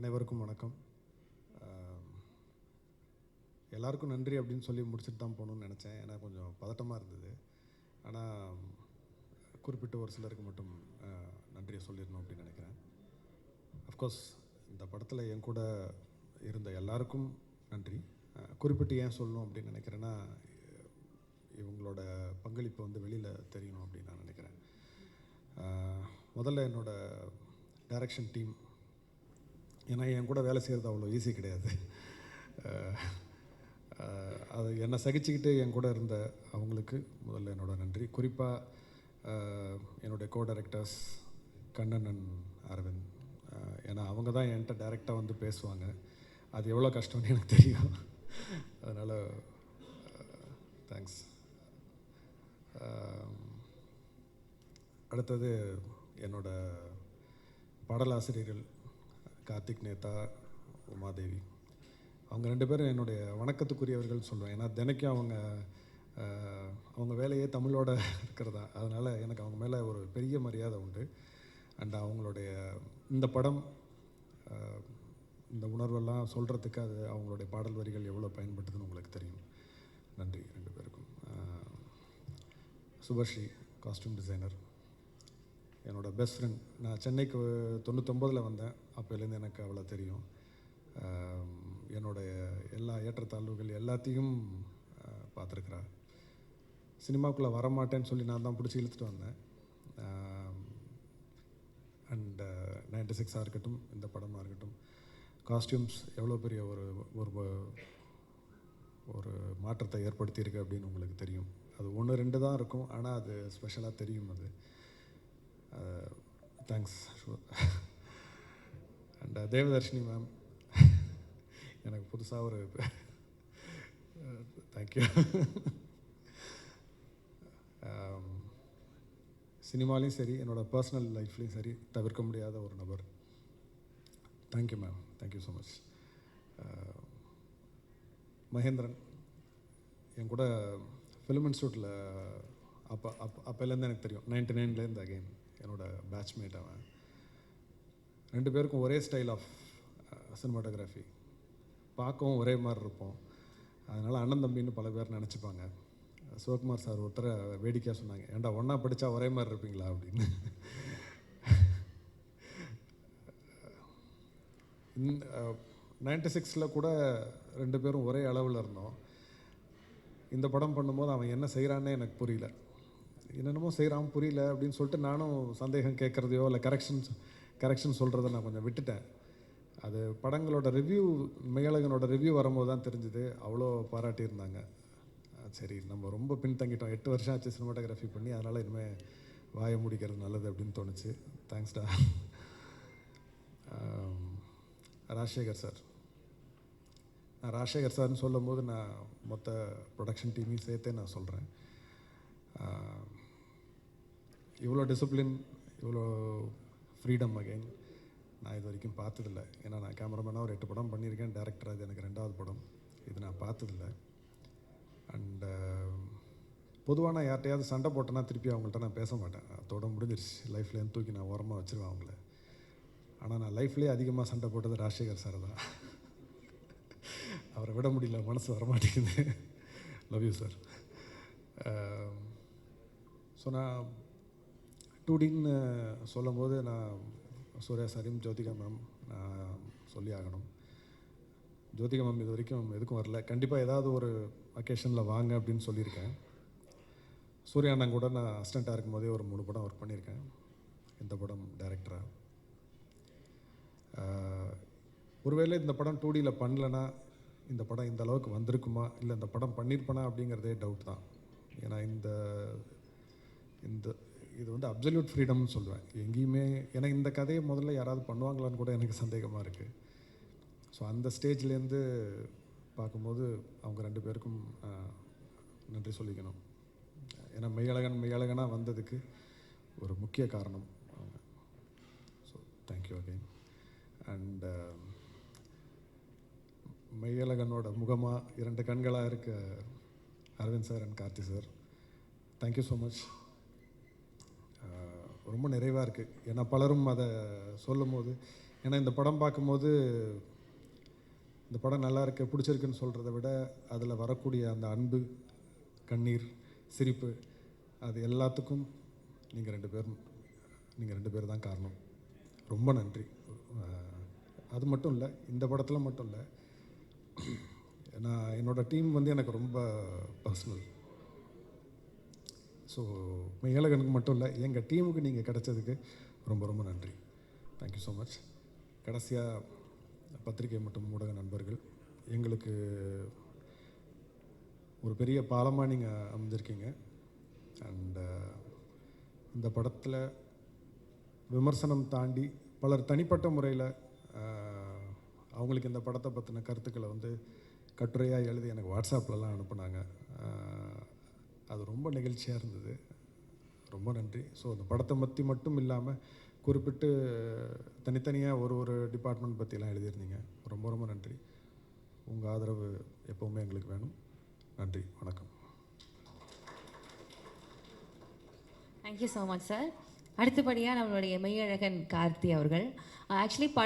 அனைவருக்கும் வணக்கம். எல்லாருக்கும் நன்றி அப்படின்னு சொல்லி முடிச்சுட்டு தான் போகணுன்னு நினச்சேன். ஏன்னா கொஞ்சம் பதட்டமாக இருந்தது. ஆனால் குறிப்பிட்ட ஒரு சிலருக்கு மட்டும் நன்றியை சொல்லிடணும் அப்படின்னு நினைக்கிறேன். அஃப்கோர்ஸ் இந்த படத்தில் என் கூட இருந்த எல்லாருக்கும் நன்றி. குறிப்பிட்டு ஏன் சொல்லணும் அப்படின்னு நினைக்கிறேன்னா, இவங்களோட பங்களிப்பு வந்து வெளியில் தெரியணும் அப்படின்னு நான் நினைக்கிறேன். முதல்ல என்னோடய டைரக்ஷன் டீம், ஏன்னா என் கூட வேலை செய்கிறது அவ்வளோ ஈஸி கிடையாது. அது என்னை சகிச்சுக்கிட்டு என் கூட இருந்த அவங்களுக்கு முதல்ல என்னோடய நன்றி. குறிப்பாக என்னுடைய co directors Kannan and Aravind. ஏன்னா அவங்க தான் என்கிட்ட டைரெக்டாக வந்து பேசுவாங்க. அது எவ்வளோ கஷ்டம்னு எனக்கு தெரியும். அதனால் தேங்க்ஸ். அடுத்தது என்னோடய பாடலாசிரியர்கள் கார்த்திக் நேதா, உமாதேவி. அவங்க ரெண்டு பேரும் என்னுடைய வணக்கத்துக்குரியவர்கள் சொல்லுவேன். ஏன்னா தினைக்கும் அவங்க வேலையே தமிழோட இருக்கிறதா. அதனால் எனக்கு அவங்க மேலே ஒரு பெரிய மரியாதை உண்டு. அண்ட் அவங்களுடைய இந்த படம், இந்த உணர்வெல்லாம் சொல்கிறதுக்கு அது அவங்களுடைய பாடல் வரிகள் எவ்வளோ பயன்படுதுன்னு உங்களுக்கு தெரியும். நன்றி ரெண்டு பேருக்கும். சுபஸ்ரீ காஸ்டியூம் டிசைனர், என்னோடய பெஸ்ட் ஃப்ரெண்ட். நான் சென்னைக்கு 99 வந்தேன். அப்போலேருந்து எனக்கு அவ்வளோ தெரியும். என்னுடைய எல்லா ஏற்றத்தாழ்வுகள் எல்லாத்தையும் பார்த்துருக்குறா. சினிமாவுக்குள்ளே வரமாட்டேன்னு சொல்லி நான் தான் பிடிச்சி இழுத்துட்டு வந்தேன். அண்ட் 96 இருக்கட்டும், இந்த படமாக இருக்கட்டும், காஸ்டியூம்ஸ் எவ்வளோ பெரிய ஒரு மாற்றத்தை ஏற்படுத்தியிருக்கு அப்படின்னு உங்களுக்கு தெரியும். அது 1-2 தான் இருக்கும், ஆனால் அது ஸ்பெஷலாக தெரியும். அது தேங்க்ஸ். அண்ட் தேவதர்ஷினி மேம், எனக்கு புதுசாக ஒரு தேங்க்யூ. சினிமாலையும் சரி, என்னோடய பர்சனல் லைஃப்லேயும் சரி, தவிர்க்க முடியாத ஒரு நபர். Thank you ma'am, thank you so much. Mahendran என் கூட ஃபிலிம் இன்ஸ்டியூட்டில் அப்போலேருந்து எனக்கு தெரியும். 99லேருந்து அகெயின் என்னோடய பேட்ச்மேட் அவன். ரெண்டு பேருக்கும் ஒரே ஸ்டைல் ஆஃப் சினிமாட்டோகிராஃபி, பார்க்கவும் ஒரே மாதிரி இருப்போம். அதனால் அண்ணன் தம்பின்னு பல பேர் நினச்சிப்பாங்க. சிவகுமார் சார் ஒருத்தரை வேடிக்கையாக சொன்னாங்க, ஏன்டா ஒன்றா படித்தா ஒரே மாதிரி இருப்பீங்களா அப்படின்னு. 96 கூட ரெண்டு பேரும் ஒரே அளவில் இருந்தோம். இந்த படம் பண்ணும்போது அவன் என்ன செய்கிறான்னே எனக்கு புரியல. என்னென்னமோ செய்கிறான் புரியல அப்படின்னு சொல்லிட்டு நானும் சந்தேகம் கேட்குறதையோ இல்லை கரெக்ஷன் சொல்கிறத நான் கொஞ்சம் விட்டுட்டேன். அது படங்களோட ரிவ்யூ, மெய்யழகனோட ரிவ்யூ வரும்போது தான் தெரிஞ்சுது. அவ்வளோ பாராட்டியிருந்தாங்க. சரி, நம்ம ரொம்ப பின்தங்கிட்டோம். 8 வருஷம் ஆச்சு சினிமாட்டோகிராஃபி பண்ணி, அதனால் இனிமேல் வாயை முடிக்கிறது நல்லது அப்படின்னு தோணுச்சு. தேங்க்ஸ்டா. ராஜசேகர் சார், நான் ராஜசேகர் சார்னு சொல்லும் போது நான் மொத்த ப்ரொடக்ஷன் டீமையும் சேர்த்தே நான் சொல்கிறேன். இவ்வளோ டிசிப்ளின், இவ்வளோ ஃப்ரீடம் அகைன் நான் இது வரைக்கும் பார்த்ததில்லை. ஏன்னா நான் கேமராமேனாக ஒரு 8 படம் பண்ணியிருக்கேன். டேரக்டராக இது எனக்கு 2வது படம். இது நான் பார்த்ததில்லை. அண்டு பொதுவாக நான் யார்கிட்டையாவது சண்டை போட்டேன்னா திருப்பி அவங்கள்ட்ட நான் பேச மாட்டேன். அதோட முடிஞ்சிருச்சு. லைஃப்லேருந்து தூக்கி நான் ஓரமாக வச்சுருவேன் அவங்கள. ஆனால் நான் லைஃப்லேயே அதிகமாக சண்டை போட்டது ராஜசேகர் சார் தான். அவரை விட முடியல, மனசு வரமாட்டேங்குது. Love you sir. ஸோ நான் 2Dன்னு சொல்லும் போது நான் சூர்யா சாரையும் ஜோதிகா மேம் நான் சொல்லி ஆகணும். ஜோதிகா மேம் இது வரைக்கும் எதுக்கும் வரல. கண்டிப்பாக ஏதாவது ஒரு அக்கேஷனில் வாங்க அப்படின்னு சொல்லியிருக்கேன். சூர்யா அண்ணன் கூட நான் அசிஸ்டண்ட்டாக இருக்கும்போதே ஒரு 3 படம் ஒர்க் பண்ணியிருக்கேன். இந்த படம் டைரக்டராக. ஒருவேளை இந்த படம் 2Dயில் பண்ணலன்னா இந்த படம் இந்த அளவுக்கு வந்திருக்குமா, இல்லை இந்த படம் பண்ணியிருப்பேனா அப்படிங்கிறதே டவுட் தான். ஏன்னா இது வந்து அப்சல்யூட் ஃப்ரீடம்னு சொல்லுவேன். எங்கேயுமே ஏன்னா இந்த கதையை முதல்ல யாராவது பண்ணுவாங்களான்னு கூட எனக்கு சந்தேகமாக இருக்குது. ஸோ அந்த ஸ்டேஜ்லேருந்து பார்க்கும்போது அவங்க ரெண்டு பேருக்கும் நன்றி சொல்லிக்கணும். ஏன்னா மெய்யழகனாக வந்ததுக்கு ஒரு முக்கிய காரணம் அவங்க. So thank you again. அண்ட் மெய்யழகனோட முகமாக 2 கண்களாக இருக்க Aravind sir and Karthi sir, thank you so much. ரொம்ப நிறைவாக இருக்குது. ஏன்னா பலரும் அதை சொல்லும் போது ஏன்னா இந்த படம் பார்க்கும்போது இந்த படம் நல்லா இருக்கு பிடிச்சிருக்குன்னு சொல்கிறத விட அதில் வரக்கூடிய அந்த அன்பு, கண்ணீர், சிரிப்பு, அது எல்லாத்துக்கும் நீங்கள் ரெண்டு பேர் தான் காரணம். ரொம்ப நன்றி. அது மட்டும் இல்லை, இந்த படத்தில் மட்டும் இல்லை, நான் என்னோடய டீம் வந்து எனக்கு ரொம்ப பர்சனல். ஸோ மெய்யழகனுக்கு மட்டும் இல்லை, எங்கள் டீமுக்கு நீங்கள் கிடைச்சதுக்கு ரொம்ப ரொம்ப நன்றி. Thank you so much. கடைசியாக பத்திரிகை மற்றும் ஊடக நண்பர்கள், எங்களுக்கு ஒரு பெரிய பாலமாக நீங்கள் அமைஞ்சிருக்கீங்க. அண்ட் இந்த படத்தில் விமர்சனம் தாண்டி பலர் தனிப்பட்ட முறையில் அவங்களுக்கு இந்த படத்தை பற்றின கருத்துக்களை வந்து கட்டுரையாக எழுதி எனக்கு வாட்ஸ்அப்லலாம் அனுப்புனாங்க. அது ரொம்ப நெகிழ்ச்சியாக இருந்தது. ரொம்ப நன்றி. ஸோ அந்த படத்தை பற்றி மட்டும் இல்லாமல் குறிப்பிட்டு தனித்தனியாக ஒரு டிபார்ட்மெண்ட் பற்றிலாம் எழுதியிருந்தீங்க. ரொம்ப ரொம்ப நன்றி. உங்கள் ஆதரவு எப்போவுமே எங்களுக்கு வேணும். நன்றி, வணக்கம். Thank you so much sir. அடுத்தபடியாக நம்மளுடைய மெய்யழகன் கார்த்தி அவர்கள் ஆக்சுவலி